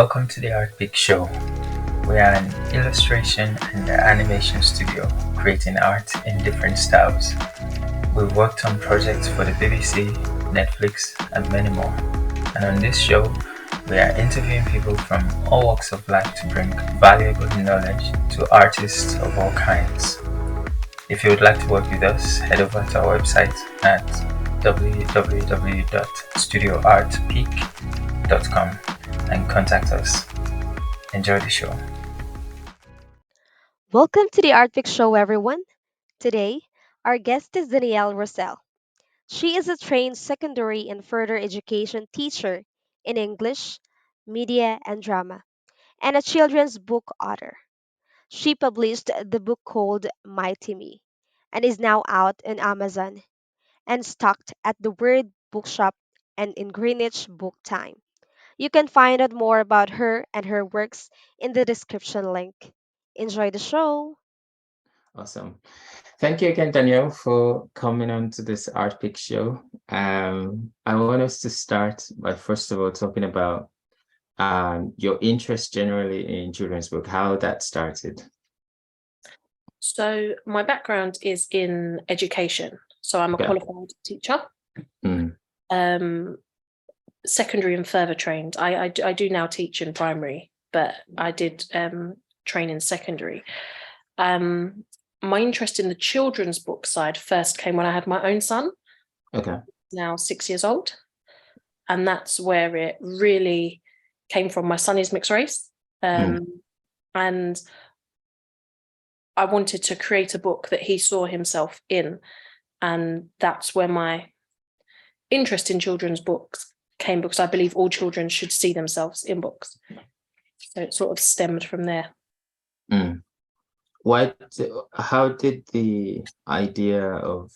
Welcome to the ArtPeak show. We are an illustration and animation studio creating art in different styles. We've worked on projects for the BBC, Netflix, and many more. And on this show, we are interviewing people from all walks of life to bring valuable knowledge to artists of all kinds. If you would like to work with us, head over to our website at www.studioartpeak.com and contact us. Enjoy the show. Welcome to the ArtPeak show, everyone. Today, our guest is Danielle Russell. She is a trained secondary and further education teacher in English, media, and drama, and a children's book author. She published the book called Mighty Me and is now out on Amazon and stocked at the Word Bookshop and in Greenwich Book Time. You can find out more about her and her works in the description link. Enjoy the show. Awesome. Thank you again, Danielle, for coming on to this ArtPeak show. I want us to start by first of all talking about your interest generally in children's book, how that started. So my background is in education. So I'm a qualified teacher, secondary and further trained. I do now teach in primary, but I did train in secondary. My interest in the children's book side first came when I had my own son. Okay. Now 6 years old. And that's where it really came from. My son is mixed race. And I wanted to create a book that he saw himself in. And that's where my interest in children's books came, because I believe all children should see themselves in books. So it sort of stemmed from there. How did the idea of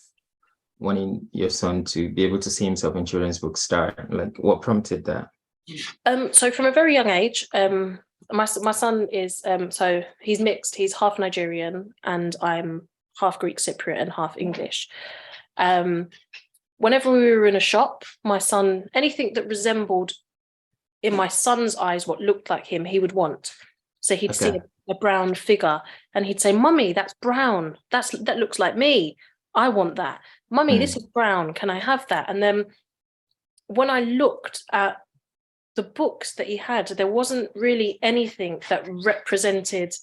wanting your son to be able to see himself in children's books start? Like, what prompted that? So from a very young age, my son is so he's mixed. He's half Nigerian and I'm half Greek Cypriot and half English. Whenever we were in a shop, my son, anything that resembled in my son's eyes what looked like him, he would want. So he'd see a brown figure and he'd say, "Mummy, that's brown. That looks like me. I want that. Mummy, this is brown. Can I have that?" And then when I looked at the books that he had, there wasn't really anything that represented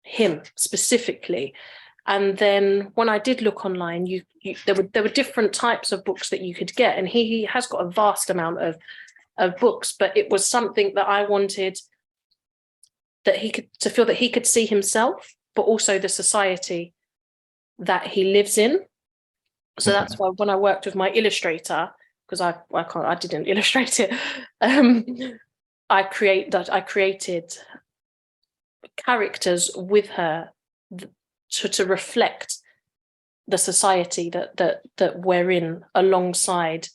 him specifically. And then when I did look online, there were different types of books that you could get, and he has got a vast amount of books, but it was something that I wanted that he could to feel that he could see himself, but also the society that he lives in. So that's why when I worked with my illustrator, because I didn't illustrate it, I created characters with her to reflect the society that we're in, alongside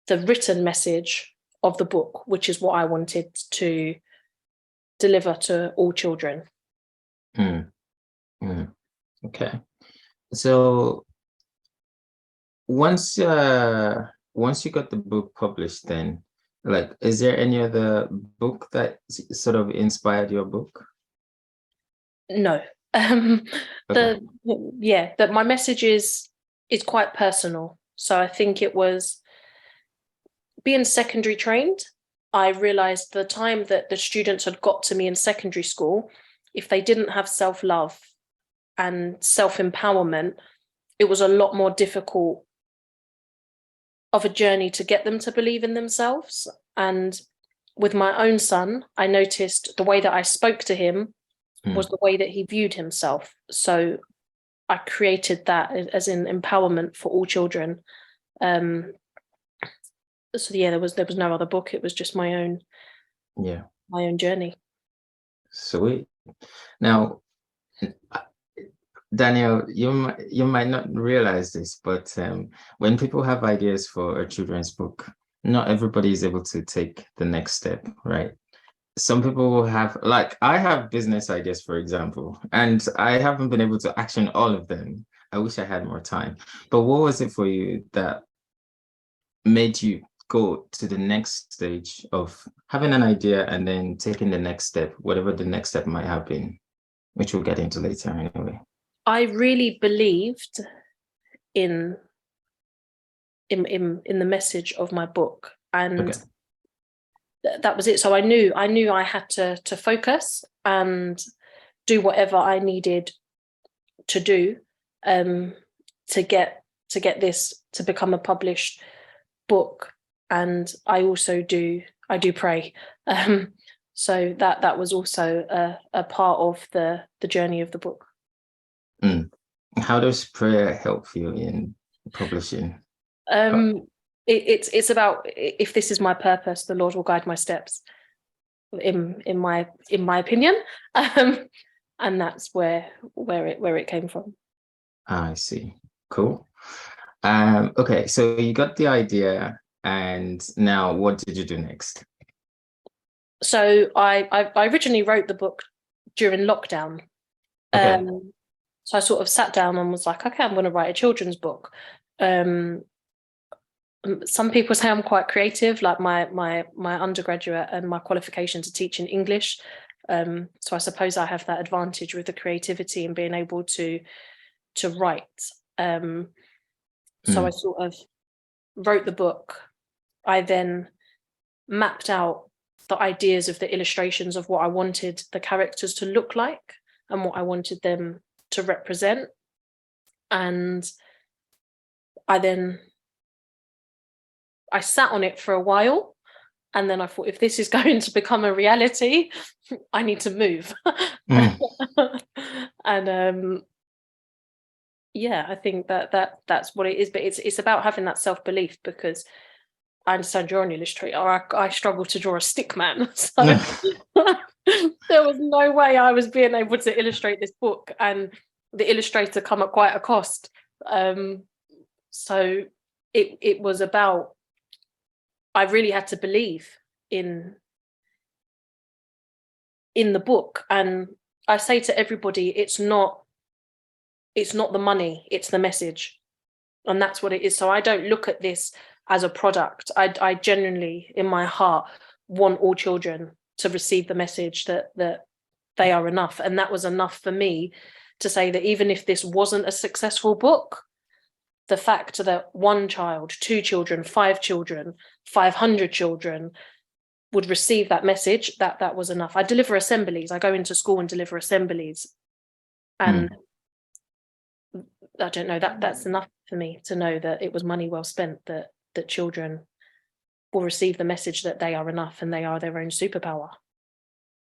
the written message of the book, which is what I wanted to deliver to all children. Okay. So once you got the book published, then, like, is there any other book that sort of inspired your book? No. That my message is quite personal. So I think it was being secondary trained. I realized the time that the students had got to me in secondary school, if they didn't have self-love and self-empowerment, it was a lot more difficult of a journey to get them to believe in themselves. And with my own son, I noticed the way that I spoke to him was the way that he viewed himself. So I created that as in empowerment for all children. So there was no other book. It was just my own journey. Sweet. Now, Danielle, you might not realize this, but when people have ideas for a children's book, not everybody is able to take the next step, right? Some people will have, like, I have business ideas, for example, and I haven't been able to action all of them. I wish I had more time. But what was it for you that made you go to the next stage of having an idea and then taking the next step, whatever the next step might have been, which we'll get into later anyway? I really believed in the message of my book, and Okay. that was it. So I knew I had to focus and do whatever I needed to do to get this to become a published book. And I do pray. So that was also a part of the journey of the book. How does prayer help you in publishing? It's about, if this is my purpose, the Lord will guide my steps, in my opinion. And that's where it came from. I see. Cool. Okay, so you got the idea, and now what did you do next? So I originally wrote the book during lockdown. Okay. So I sort of sat down and was like, okay, I'm going to write a children's book. Some people say I'm quite creative, like my undergraduate and my qualifications are teaching English. So I suppose I have that advantage with the creativity and being able to write. So I sort of wrote the book. I then mapped out the ideas of the illustrations of what I wanted the characters to look like and what I wanted them to represent. And I sat on it for a while, and then I thought, if this is going to become a reality, I need to move. And yeah, I think that's what it is. But it's about having that self-belief, because I understand you're an illustrator. I struggle to draw a stick man. So there was no way I was being able to illustrate this book, and the illustrator come at quite a cost. So it was about, I really had to believe in the book. And I say to everybody, it's not the money, it's the message. And that's what it is. So I don't look at this as a product. I genuinely, in my heart, want all children to receive the message that they are enough. And that was enough for me to say that even if this wasn't a successful book, the fact that one child, two children, 5 children, 500 children would receive that message, that was enough. I deliver assemblies. I go into school and deliver assemblies. And I don't know, that's enough for me to know that it was money well spent, that children will receive the message that they are enough and they are their own superpower.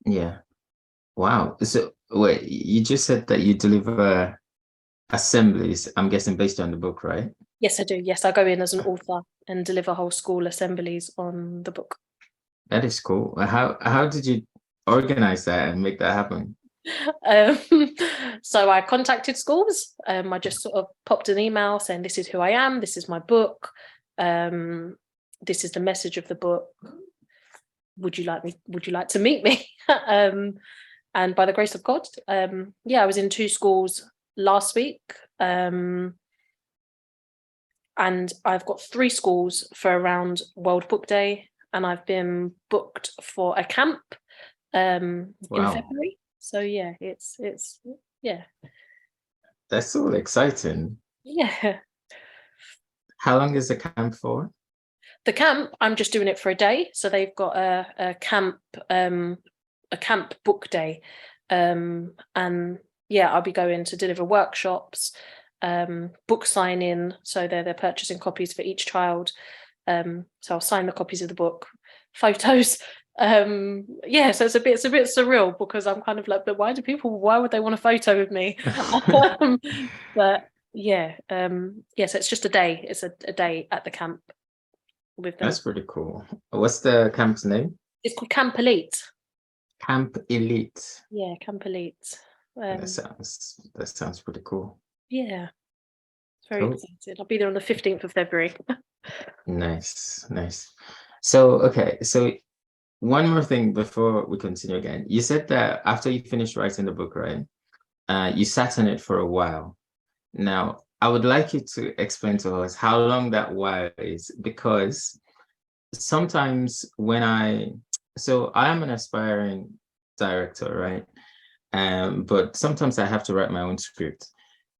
Yeah. Wow. So wait, you just said that you deliver assemblies, I'm guessing based on the book, right? Yes, I do. Yes, I go in as an author and deliver whole school assemblies on the book. That is cool. How did you organize that and make that happen? So I contacted schools. I just sort of popped an email saying, this is who I am, this is my book, this is the message of the book. Would you like to meet me? And by the grace of God, I was in 2 schools last week. And I've got 3 schools for around World Book Day, and I've been booked for a camp in February. So yeah, it's That's all exciting. Yeah. How long is the camp for? The camp, I'm just doing it for a day. So they've got a camp book day, and yeah, I'll be going to deliver workshops, book signing. So they're purchasing copies for each child. So I'll sign the copies of the book, photos. So it's a bit surreal, because I'm kind of like, but why would they want a photo with me? But yeah, so it's just a day. It's a day at the camp with them. That's pretty cool. What's the camp's name? It's called Camp Elite. Camp Elite. Yeah, Camp Elite. That sounds pretty cool. Yeah, it's very excited. I'll be there on the 15th of February. Nice. So one more thing before we continue again. You said that after you finished writing the book, right? You sat on it for a while. Now, I would like you to explain to us how long that while is, because sometimes so I am an aspiring director, right? But sometimes I have to write my own script.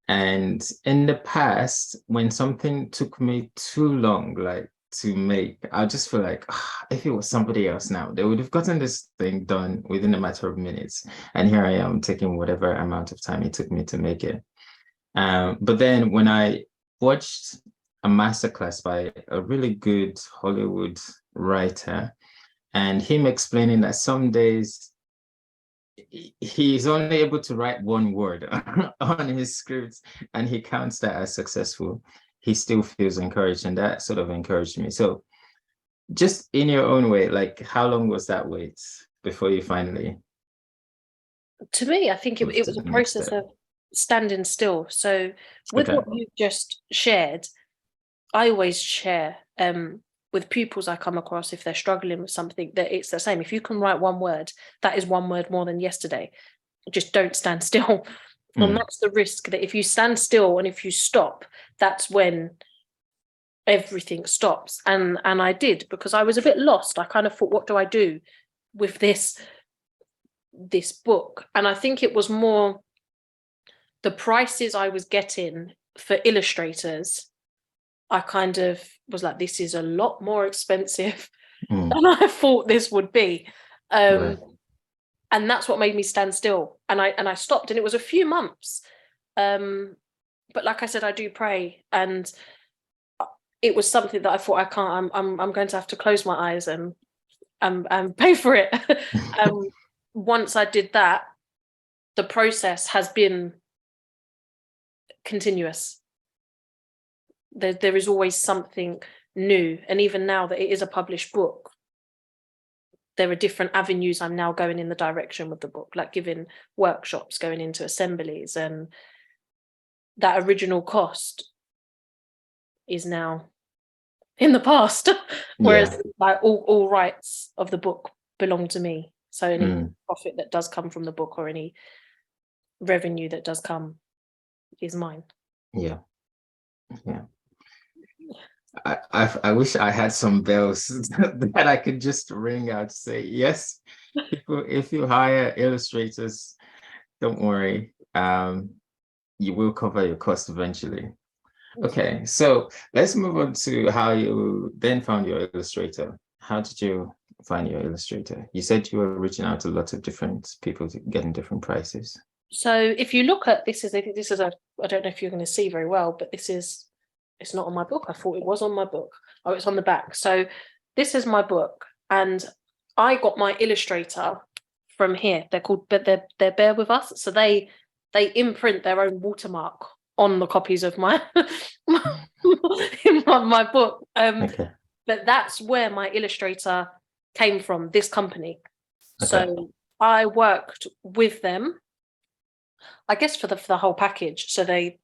And in the past, when something took me too long, like to make, I just feel like if it was somebody else now, they would have gotten this thing done within a matter of minutes. And here I am taking whatever amount of time it took me to make it. But then when I watched a masterclass by a really good Hollywood writer, and him explaining that some days he's only able to write one word on his script and he counts that as successful, he still feels encouraged, and that sort of encouraged me. So just in your own way, like how long was that wait before you finally To me, I think moved it to was a the next process step? of standing still. So with Okay. what you just shared, I always share with pupils I come across, if they're struggling with something, that it's the same. If you can write one word, that is one word more than yesterday. Just don't stand still. And that's the risk, that if you stand still and if you stop, that's when everything stops. And I did, because I was a bit lost. I kind of thought, what do I do with this book? And I think it was more the prices I was getting for illustrators. I kind of was like, this is a lot more expensive than I thought this would be. Right. And that's what made me stand still. And I stopped, and it was a few months. But like I said, I do pray, and it was something that I thought, I can't, I'm going to have to close my eyes and pay for it. Once I did that, the process has been continuous. There is always something new. And even now that it is a published book, there are different avenues I'm now going in the direction with the book, like giving workshops, going into assemblies, and that original cost is now in the past. Whereas like all rights of the book belong to me. So any profit that does come from the book, or any revenue that does come, is mine. Yeah. I wish I had some bells that I could just ring out to say, yes, people, if you hire illustrators, don't worry, you will cover your cost eventually. Okay, so let's move on to how you then found your illustrator. How did you find your illustrator? You said you were reaching out to lots of different people to getting different prices. So if you look at this, I don't know if you're going to see very well, but it's not on my book. I thought it was on my book. Oh, it's on the back. So this is my book, and I got my illustrator from here. They're called, but they're Bear With Us. So they imprint their own watermark on the copies of my in my book. Okay. But that's where my illustrator came from, this company. Okay. So I worked with them, I guess, for the whole package. So they,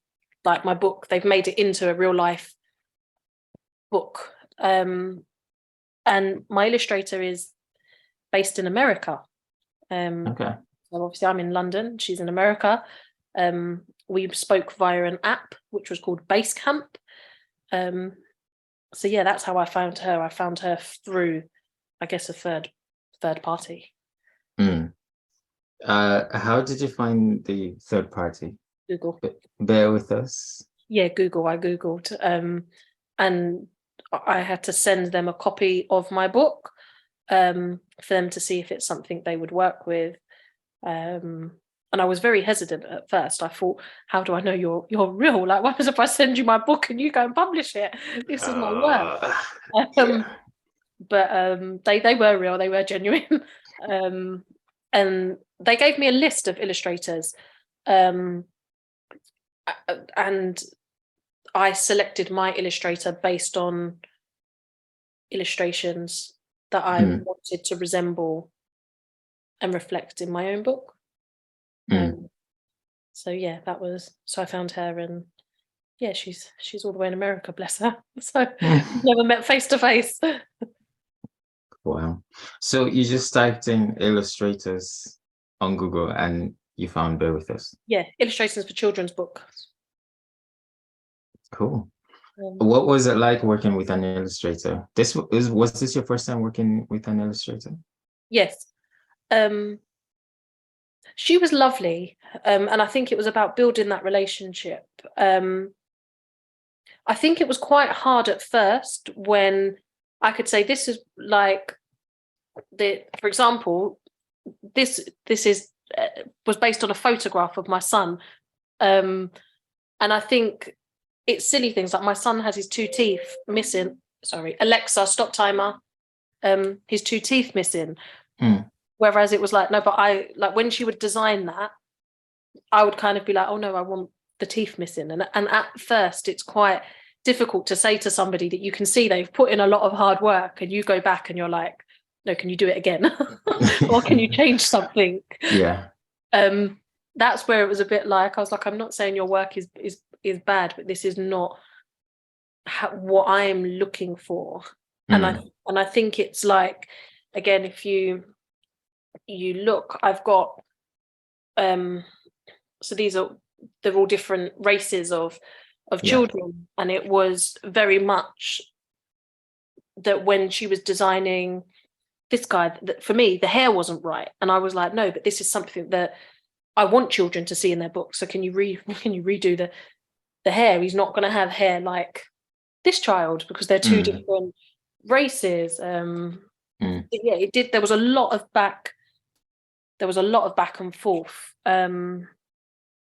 like my book, they've made it into a real life book. And my illustrator is based in America. Okay. So obviously I'm in London, she's in America. We spoke via an app which was called Basecamp. So yeah, that's how I found her. I found her through, I guess, a third party. How did you find the third party? Google. Bear With Us? Yeah, Google. I Googled. And I had to send them a copy of my book for them to see if it's something they would work with. And I was very hesitant at first. I thought, how do I know you're real? Like, what happens if I send you my book and you go and publish it? This is my work. But they were real. They were genuine. And they gave me a list of illustrators. And I selected my illustrator based on illustrations that I wanted to resemble and reflect in my own book. So yeah, so I found her, and yeah, she's all the way in America, bless her. So never met face to face. Wow. So you just typed in illustrators on Google and you found Bear With Us? Yeah, illustrations for children's books. Cool. What was it like working with an illustrator? Was this your first time working with an illustrator? Yes. She was lovely, and I think it was about building that relationship. I think it was quite hard at first when I could say this is like for example, this is was based on a photograph of my son, and I think it's silly things like my son has his 2 teeth missing. Sorry, Alexa, stop timer. His 2 teeth missing. Whereas it was like, no, but I like when she would design that, I would kind of be like, oh no, I want the teeth missing. And at first it's quite difficult to say to somebody that you can see they've put in a lot of hard work, and you go back and you're like, no, can you do it again? Or can you change something? Yeah. That's where it was a bit like, I was like, I'm not saying your work is bad, but this is not what I'm looking for. And I think it's like, again, if you look, I've got so they're all different races of children, and it was very much that when she was designing this guy, that for me the hair wasn't right, and I was like, no, but this is something that I want children to see in their books, so can you redo the hair? He's not going to have hair like this child because they're two different races. Yeah, it did. There was a lot of back and forth.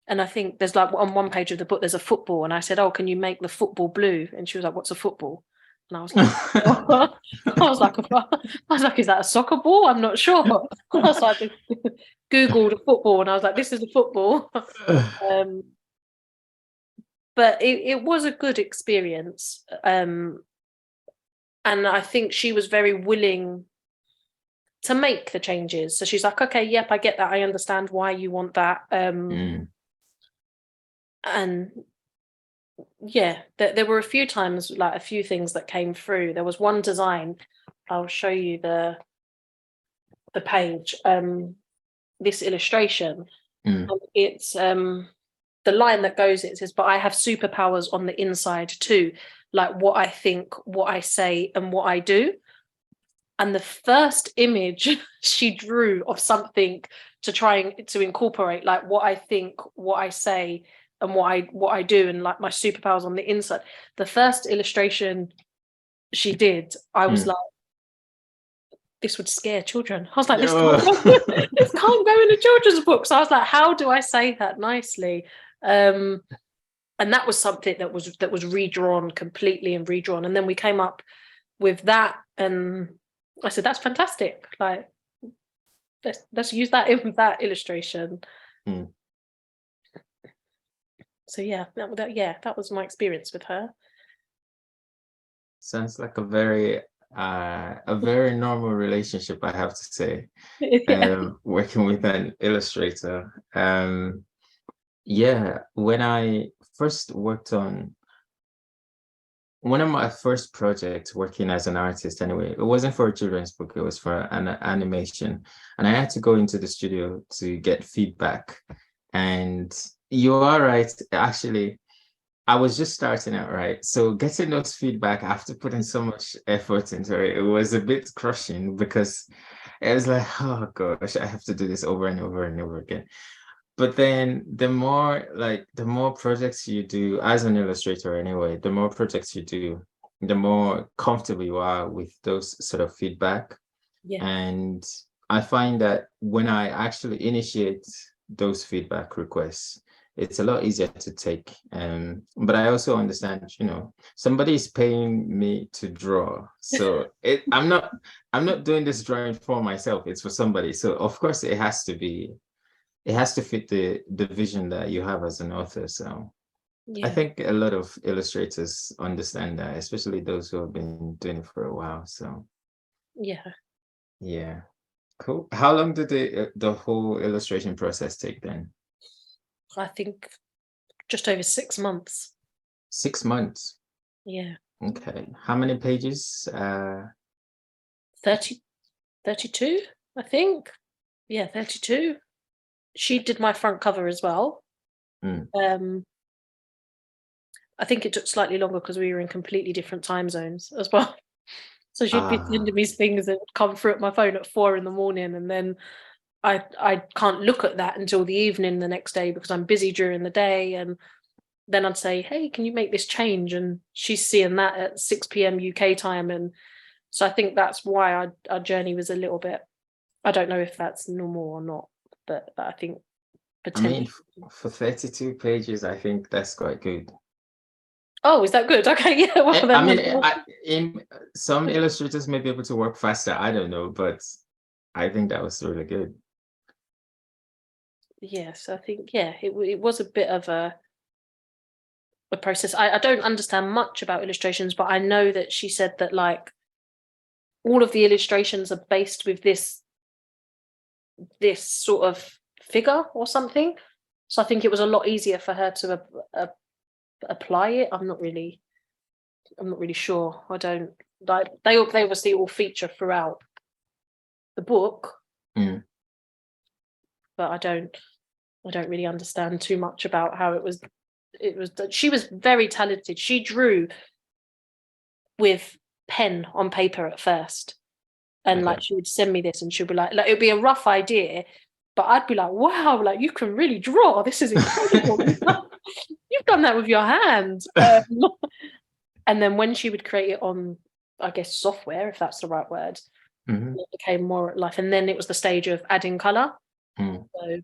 And I think there's like on one page of the book, there's a football, and I said, oh, can you make the football blue? And she was like, what's a football? And I was like, I was like, is that a soccer ball? I'm not sure. I was like, Googled a football, and I was like, this is a football. But it was a good experience. And I think she was very willing to make the changes. So she's like, okay, yep, I get that. I understand why you want that. And yeah, there were a few times, like a few things that came through. There was one design, I'll show you the page, this illustration. It's the line that goes, it says, but I have superpowers on the inside too, like what I think, what I say, and what I do. And the first image she drew of something to try to incorporate like what I think, what I say, and what I do, and like my superpowers on the inside. The first illustration she did, I was like, this would scare children. I was like, this can't go in a children's book. So I was like, how do I say that nicely? And that was something that was redrawn completely and redrawn. And then we came up with that, and I said, that's fantastic. Like, let's use that in that illustration. So yeah, that was my experience with her. Sounds like a very normal relationship, I have to say. Working with an illustrator. Yeah, when I first worked on one of my first projects working as an artist, anyway, it wasn't for a children's book, it was for an animation. And I had to go into the studio to get feedback. And you are right, actually, I was just starting out, right? So getting those feedback after putting so much effort into it, it was a bit crushing because it was like, oh gosh, I have to do this over and over and over again. But then the more projects you do as an illustrator anyway, the more projects you do, the more comfortable you are with those sort of feedback. Yeah. And I find that when I actually initiate those feedback requests, it's a lot easier to take. But I also understand, somebody is paying me to draw. So I'm not doing this drawing for myself, it's for somebody. So of course it has to fit the vision that you have as an author. So yeah. I think a lot of illustrators understand that, especially those who have been doing it for a while. So yeah, cool. How long did the whole illustration process take then? I think just over 6 months. 6 months? Yeah. Okay. How many pages? 32, I think. Yeah, 32. She did my front cover as well. I think it took slightly longer because we were in completely different time zones as well. So she'd be sending me things that would come through at my phone at 4 in the morning, and then I can't look at that until the evening the next day because I'm busy during the day. And then I'd say, hey, can you make this change? And she's seeing that at 6 p.m. UK time. And so I think that's why our journey was a little bit, I don't know if that's normal or not, but I think potentially. I mean, for 32 pages, I think that's quite good. Oh, is that good? Okay, yeah. Well, I mean, some illustrators may be able to work faster. I don't know, but I think that was really good. Yes, I think, yeah, it was a bit of a process. I don't understand much about illustrations, but I know that she said that like all of the illustrations are based with this sort of figure or something. So I think it was a lot easier for her to apply it. I'm not really sure. I don't like they obviously all feature throughout the book, but I don't really understand too much about how it was. She was very talented. She drew with pen on paper at first, and like she would send me this, and she'd be like it would be a rough idea, but I'd be like, wow, like you can really draw. This is incredible. You've done that with your hands. And then when she would create it on, I guess, software, if that's the right word, it became more life. And then it was the stage of adding color. So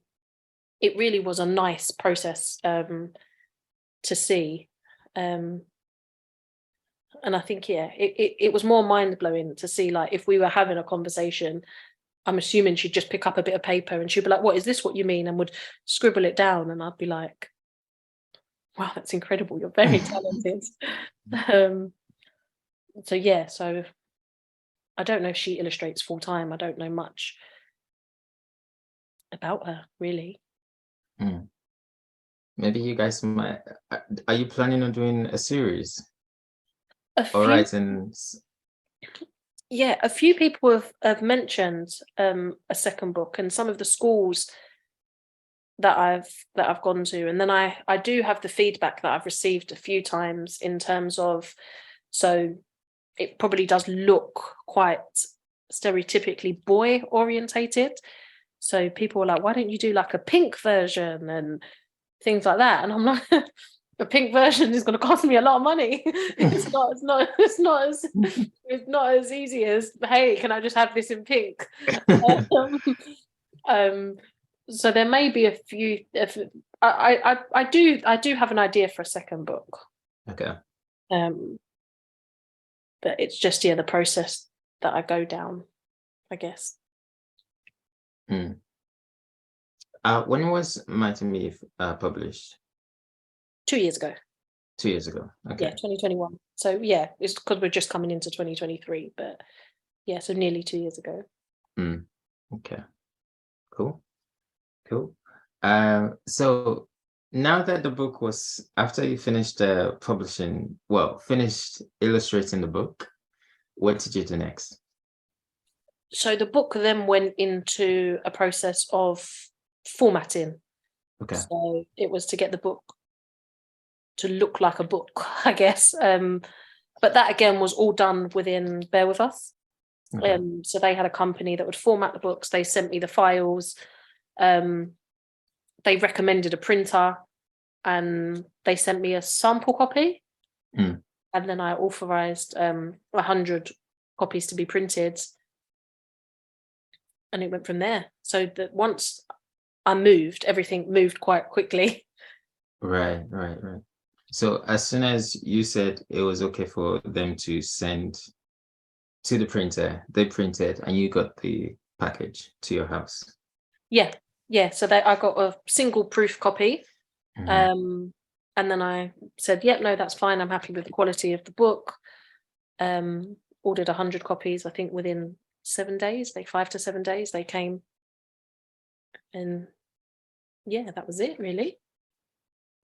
it really was a nice process to see. And I think, yeah, it was more mind-blowing to see, like, if we were having a conversation, I'm assuming she'd just pick up a bit of paper and she'd be like, what is this what you mean? And would scribble it down. And I'd be like, wow, that's incredible. You're very talented. So yeah, so I don't know if she illustrates full time. I don't know much about her, really. Maybe you guys might. Are you planning on doing a series? All right, and yeah, a few people have mentioned a second book, and some of the schools that I've gone to, and then I do have the feedback that I've received a few times in terms of, so it probably does look quite stereotypically boy orientated. So people were like, why don't you do like a pink version and things like that? And I'm like, a pink version is going to cost me a lot of money. It's not as easy as, hey, can I just have this in pink? So there may be a few. I do have an idea for a second book. Okay. But it's just the process that I go down, I guess. When was Mighty Me published? 2 years ago. 2 years ago. Okay. Yeah, 2021. So yeah, it's because we're just coming into 2023, but yeah, so nearly 2 years ago. Okay. Cool. So now that the book was, after you finished finished illustrating the book, what did you do next? So the book then went into a process of formatting. Okay. So it was to get the book to look like a book, I guess. But that again was all done within Bear With Us. Okay. So they had a company that would format the books. They sent me the files. They recommended a printer, and they sent me a sample copy. And then I authorized 100 copies to be printed, and it went from there. So that once I moved, everything moved quite quickly. Right. So as soon as you said it was okay for them to send to the printer, they printed and you got the package to your house. Yeah. So I got a single proof copy. And then I said, yep, no, that's fine. I'm happy with the quality of the book. Ordered 100 copies, I think within 7 days, 5 to 7 days they came. And yeah, that was it really.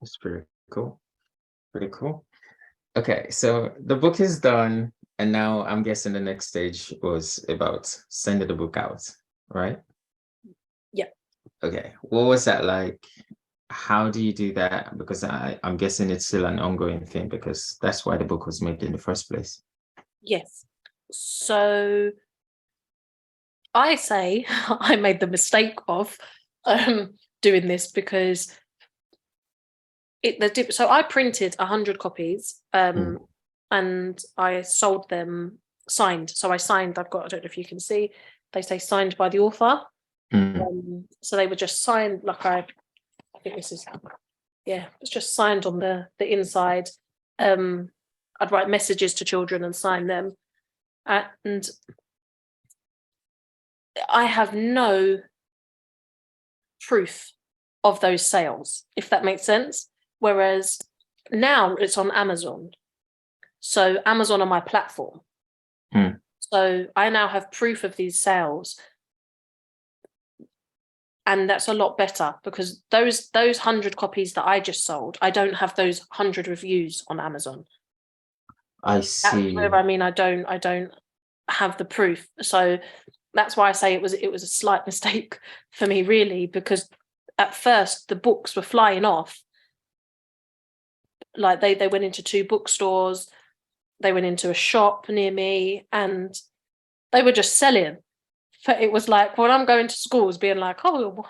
That's pretty cool. Okay, so the book is done, and now I'm guessing the next stage was about sending the book out, right? Yeah. Okay, what was that like? how do you do that? Because I'm guessing it's still an ongoing thing, because that's why the book was made in the first place. Yes. So I say I made the mistake of doing this because so I printed 100 copies and I sold them signed. So I don't know if you can see, they say signed by the author. So they were just signed, like I think this is, it's just signed on the inside. I'd write messages to children and sign them. And I have no proof of those sales, if that makes sense. Whereas now it's on Amazon. So Amazon are my platform. So I now have proof of these sales. And that's a lot better, because those 100 copies that I just sold, I don't have those 100 reviews on Amazon. I see. That's where I don't have the proof. So that's why I say it was a slight mistake for me, really, because at first the books were flying off. Like they went into 2 bookstores, they went into a shop near me, and they were just selling. But it was like, when I'm going to schools being like, oh,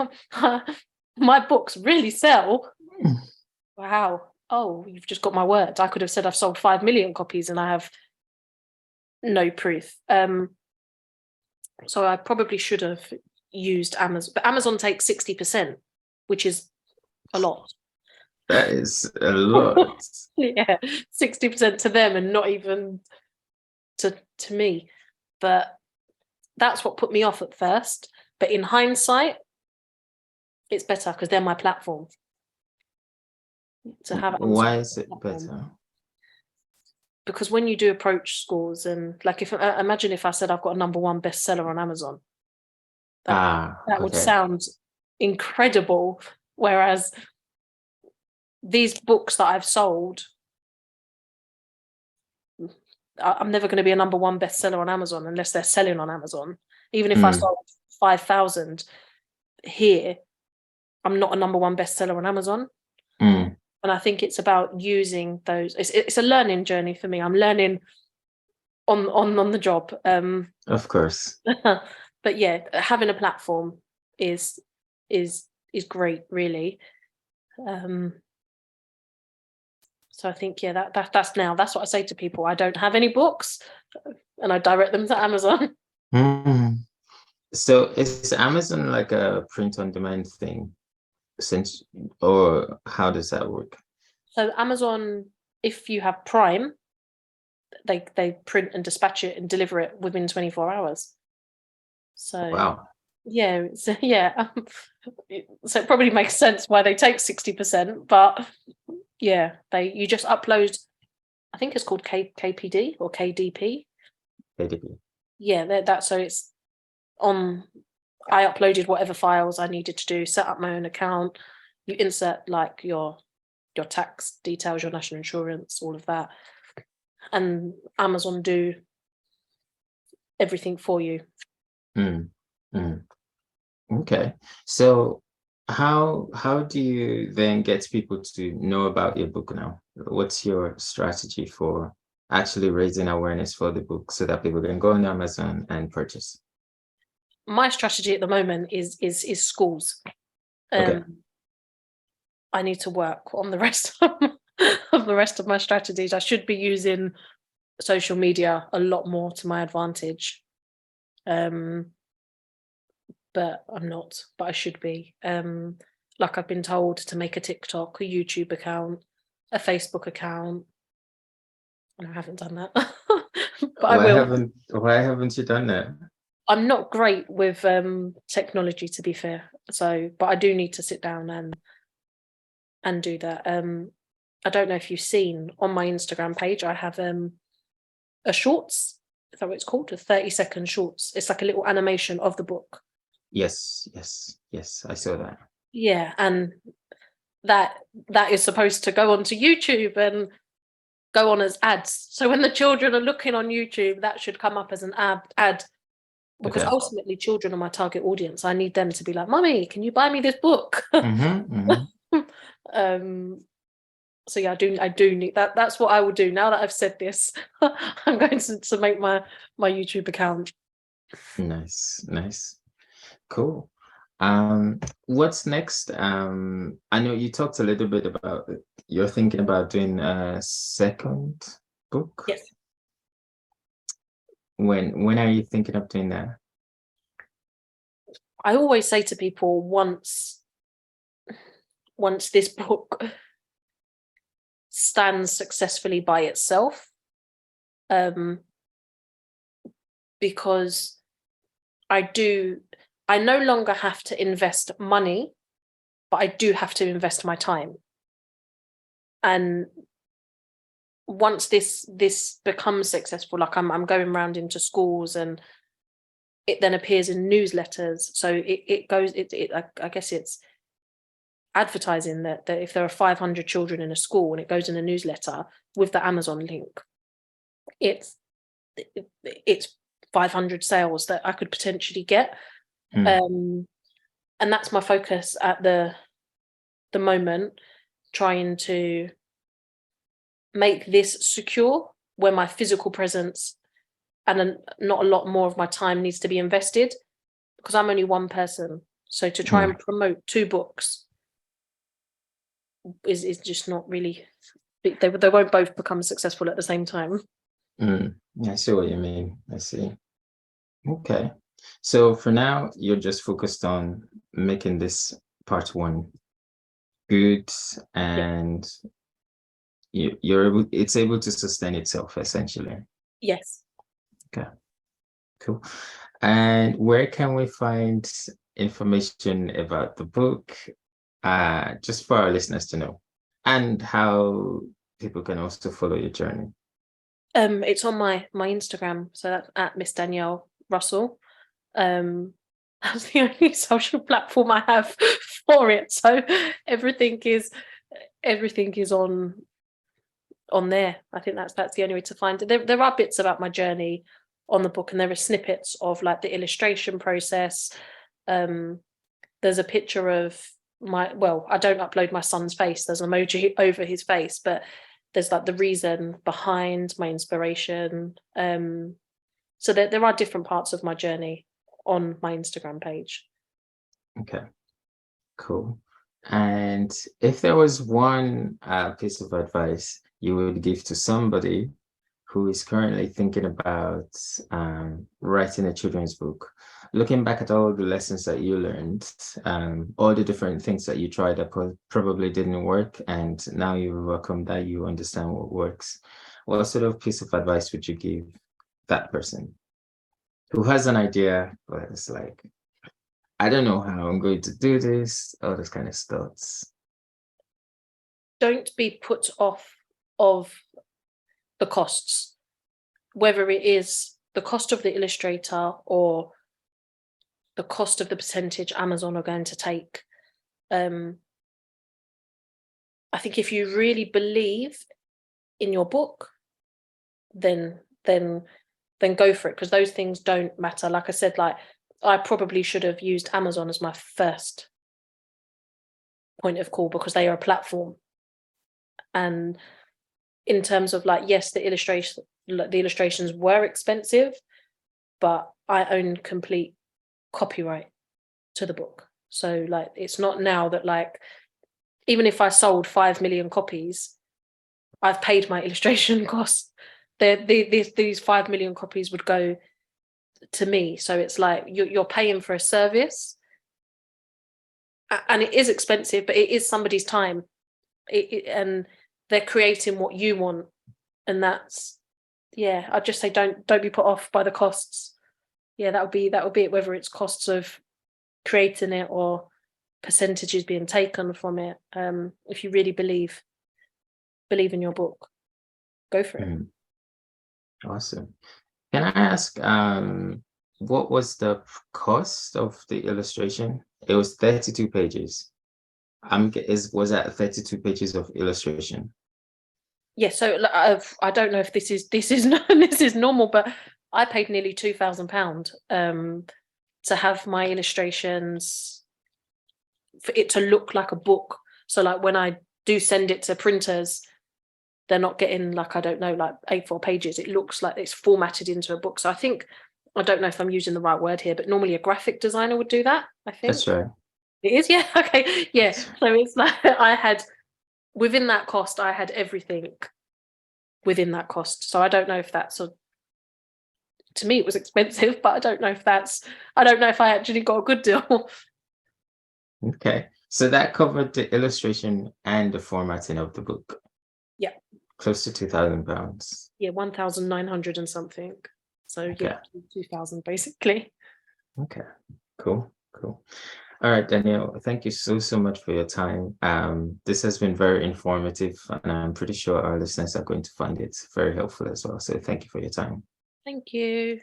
my books really sell. Wow. Oh, you've just got my word. I could have said I've sold 5 million copies and I have no proof. So I probably should have used Amazon. But Amazon takes 60%, which is a lot. That is a lot. Yeah, 60% to them and not even to me. But that's what put me off at first. But in hindsight, it's better because they're my platform. To have Why is it better? Because when you do approach schools, and like, if imagine if I said I've got a #1 bestseller on Amazon, that would sound incredible. Whereas these books that I've sold, I'm never going to be a #1 bestseller on Amazon unless they're selling on Amazon. Even if I sold 5,000 here, I'm not a #1 bestseller on Amazon. And I think it's about using those. It's a learning journey for me. I'm learning on the job. Of course. But yeah, having a platform is great, really. So I think, that's what I say to people. I don't have any books, and I direct them to Amazon. So is Amazon like a print-on-demand thing, or how does that work? So Amazon, if you have Prime, they print and dispatch it and deliver it within 24 hours. So wow. Yeah, so so it probably makes sense why they take 60%, but you just upload, I think it's called KPD or KDP. KDP. Yeah, so it's on. I uploaded whatever files I needed to do, set up my own account. You insert like your tax details, your national insurance, all of that, and Amazon do everything for you. Okay, so how do you then get people to know about your book now? What's your strategy for actually raising awareness for the book so that people can go on Amazon and purchase? My strategy at the moment is schools. Okay. I need to work on the rest of my strategies. I should be using social media a lot more to my advantage. But I'm not, but I should be. Like, I've been told to make a TikTok, a YouTube account, a Facebook account. And I haven't done that. But I will. Why haven't you done that? I'm not great with technology, to be fair. So, but I do need to sit down and do that. I don't know if you've seen on my Instagram page, I have a shorts. Is that what it's called? A 30-second shorts. It's like a little animation of the book. Yes, I saw that. Yeah, and that is supposed to go onto YouTube and go on as ads. So when the children are looking on YouTube, that should come up as an ad. Because ultimately children are my target audience. I need them to be like, Mummy, can you buy me this book? So yeah, I do need that. That's what I will do now that I've said this. I'm going to make my YouTube account. Nice. Cool. What's next? I know you talked a little bit about it. You're thinking about doing a second book. Yes. When are you thinking of doing that? I always say to people, once this book stands successfully by itself, because I no longer have to invest money, but I do have to invest my time. And once this becomes successful, like I'm going around into schools, and it then appears in newsletters. So it goes. I guess it's advertising that if there are 500 children in a school and it goes in a newsletter with the Amazon link, it's 500 sales that I could potentially get. And that's my focus at the moment, trying to make this secure, where my physical presence and not a lot more of my time needs to be invested, because I'm only one person. So to try and promote 2 books is just not really, they won't both become successful at the same time. I see what you mean. I see. Okay. So for now, you're just focused on making this part 1 good, and it's able to sustain itself, essentially. Yes. Okay. Cool. And where can we find information about the book, just for our listeners to know, and how people can also follow your journey? It's on my Instagram, so that's at Miss Danielle Russell. That's the only social platform I have for it. So everything is on there. I think that's the only way to find it. There are bits about my journey on the book, and there are snippets of like the illustration process. There's a picture of I don't upload my son's face. There's an emoji over his face, but there's like the reason behind my inspiration. So there are different parts of my journey on my Instagram page. Okay, cool. And if there was one piece of advice you would give to somebody who is currently thinking about writing a children's book, looking back at all the lessons that you learned, all the different things that you tried that probably didn't work, and now you've overcome that, you understand what works, what sort of piece of advice would you give that person who has an idea, but it's like, I don't know how I'm going to do this, all those kind of thoughts? Don't be put off of the costs, whether it is the cost of the illustrator or the cost of the percentage Amazon are going to take. I think if you really believe in your book, then go for it, because those things don't matter. Like I said, like I probably should have used Amazon as my first point of call, because they are a platform. And in terms of like, yes, the illustrations were expensive, but I own complete copyright to the book. So like, it's not now that like, even if I sold 5 million copies, I've paid my illustration costs. These 5 million copies would go to me. So it's like you're paying for a service, and it is expensive, but it is somebody's time, and they're creating what you want. And that's, yeah, I'd just say don't be put off by the costs. Yeah, that would be it, whether it's costs of creating it or percentages being taken from it. If you really believe in your book, go for it. Awesome. Can I ask, what was the cost of the illustration? It was 32 pages. Was that 32 pages of illustration? Yeah, so I don't know if this is this is normal, but I paid nearly £2,000 to have my illustrations, for it to look like a book. So like when I do send it to printers, they're not getting like, I don't know, like A4 pages. It looks like it's formatted into a book. So I don't know if I'm using the right word here, but normally a graphic designer would do that, I think. That's right. It is, yeah. Okay. Yeah. So it's like within that cost, I had everything within that cost. So I don't know if that's to me it was expensive, but I don't know if I actually got a good deal. Okay. So that covered the illustration and the formatting of the book. Yeah. Close to £2,000. Yeah, 1,900 and something. So Okay. yeah, 2,000 basically. Okay. Cool. All right, Danielle, thank you so much for your time. This has been very informative, and I'm pretty sure our listeners are going to find it very helpful as well. So thank you for your time. Thank you.